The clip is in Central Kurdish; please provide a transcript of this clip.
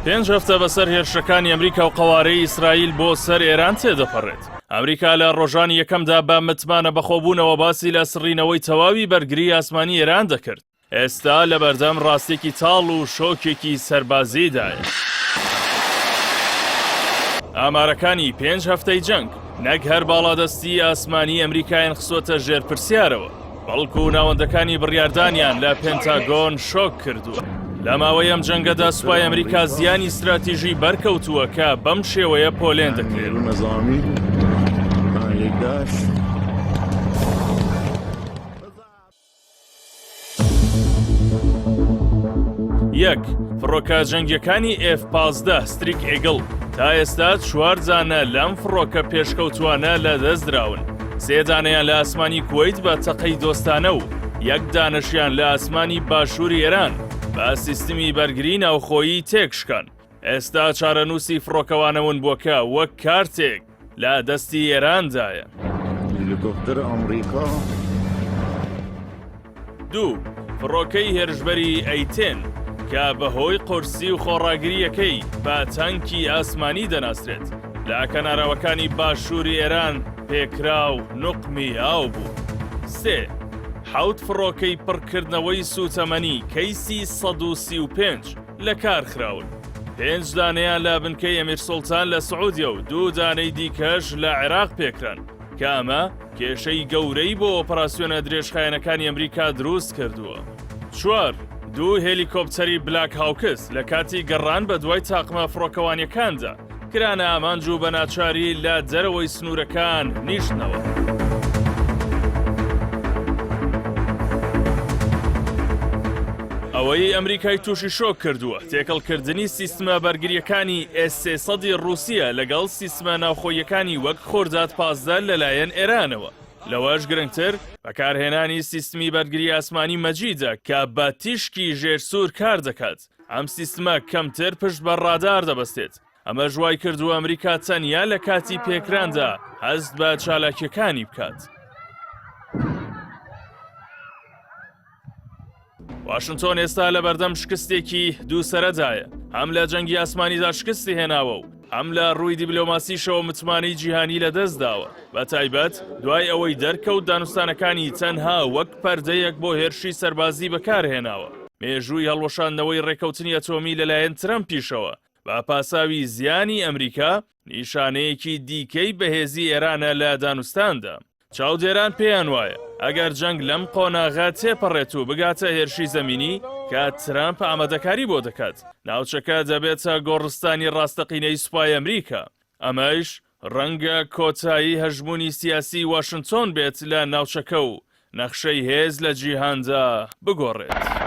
5 هەفتە بەسەر هێرشەکانی ئەمریکا و قەوارەی ئیسرائیل بۆ سەر ئێران تێدەپەڕێت. ئەمریکا لە ڕۆژانی یەکەمدا بە متمانە بەخۆبوونەوە باسی لە سڕینەوەی تەواوی بەرگری ئاسمانی ئێران دەکرد. ئێستا لە بەردەم ڕاستێکی تاڵ و شۆکێکی سەربازیدایە. ئامارەکانی 5 هەفتەی جەنگ نەک هەر باڵادەستی ئاسمانی ئەمریکایان خسۆتە ژێرپرسیارەوە، بەڵکو ناوەندەکانی بڕیاردانیان لە پێنتاگۆن شۆک کردووە. لە ماوەی ئەم جەنگەدا سوپای ئەمریکا زیانی استراتیژی بەرکەوتووە کە بەم شێوەیە پۆلێن دەکرێت. یەک فڕۆکە جەنگیەکانی F-15 ستریک ئێگڵ تا ئێستا 4 جانە لەم فڕۆکە پێشکەوتوانە لە دەست دراون. 3 دانەیان لە ئاسمانی کوێیت بە تەقەی دۆستانە و 1 دانەشیان لە ئاسمانی باشووری ئێران بە سیستمی بەرگری ناوخۆیی تێکشکان. ئێستا چارەنووسی فڕۆکەوانەون بووکە وەک کارتێک لە دەستی ئێراندایە. هلیکۆپتەرە ئەمریکا. 2 فڕۆکەی هێرشبەری ئەیتێن کە بەهۆی قورسی و خۆڕاگریەکەی بە تانکی ئاسمانی دەناسرێت لە کەناراوەکانی باشووری ئێران پێکرا و نوقمی ئاو بوو. 3 حوت فڕۆکەی پڕکردنەوەی سوتەمەنی کەیسی 135 لە کار خراون. 5 دانەیان لە بنکەی ئەمیر سوڵتان لە سعودیە و 2 دانەی دیکەش لە عێراق پێکران کە ئەمە کێشەی گەورەی بۆ ئۆپەراسیۆنە درێژخایەنەکانی ئەمریکا دروست کردووە. 4 2 هێلیکۆپتەری بلاک هاوکس لە کاتی گەڕان بە دوای تاقمە فڕۆکەوانیەکاندا کرانە ئامانج و بەناچاری لە دەرەوەی سنوورەکان نیشتنەوە. ئەوەی ئەمریکای تووشی شۆک کردووە تێکەڵکردنی سیستمە بەرگریەکانی S-300 رووسیە لەگەڵ سیستمە ناوخۆیەکانی وەک خۆرداد 15 لەلایەن ئێرانەوە. لەوەش گرنگتر بەکارهێنانی سیستمی بەرگری ئاسمانی مەجیدە کە بە تیشکی ژێرسوور کار دەکات. ئەم سیستمە کەمتر پشت بە ڕادار دەبەستێت. ئەمە ژوای کردووە ئەمریکا تەنیا لە کاتی پێکراندا هەست بە چالاکیەکانی بکات. واشنتۆن ئێستا لە بەردەم شکستێکی دووسەرەدایە. هەم لە جەنگی ئاسمانیدا شکستی هێناوە و هەم لە ڕووی دیبلۆماسیشەوە متمانەی جیهانی لەدەستداوە. بە تایبەت دوای ئەوەی دەرکەوت دانوستانەکانی تەنها وەک پەردەیەک بۆ هێرشی سەربازی بەکارهێناوە. مێژووی هەڵوەشاندنەوەی ڕێکەوتنی ئەتۆمی لەلایەن ترەمپیشەوە بە پاساوی زیانی ئەمریکا نیشانەیەکی دیکەی بەهێزی ئێرانە لە دانوستاندا. چاودێران پێیان وایە ئەگەر جەنگ لەم قۆناغا تێپەڕێت و بگاتە هێرشی زەمینی کە ترامپ ئامادەکاری بۆ دەکات، ناوچەکە دەبێتە گۆڕستانی ڕاستەقینەی سوپای ئەمریکا. ئەمەش ڕەنگە کۆتایی هەژمونی سیاسی واشنتۆن بێت لە ناوچەکە و نەخشەی هێز لە جیهاندا بگۆڕێت.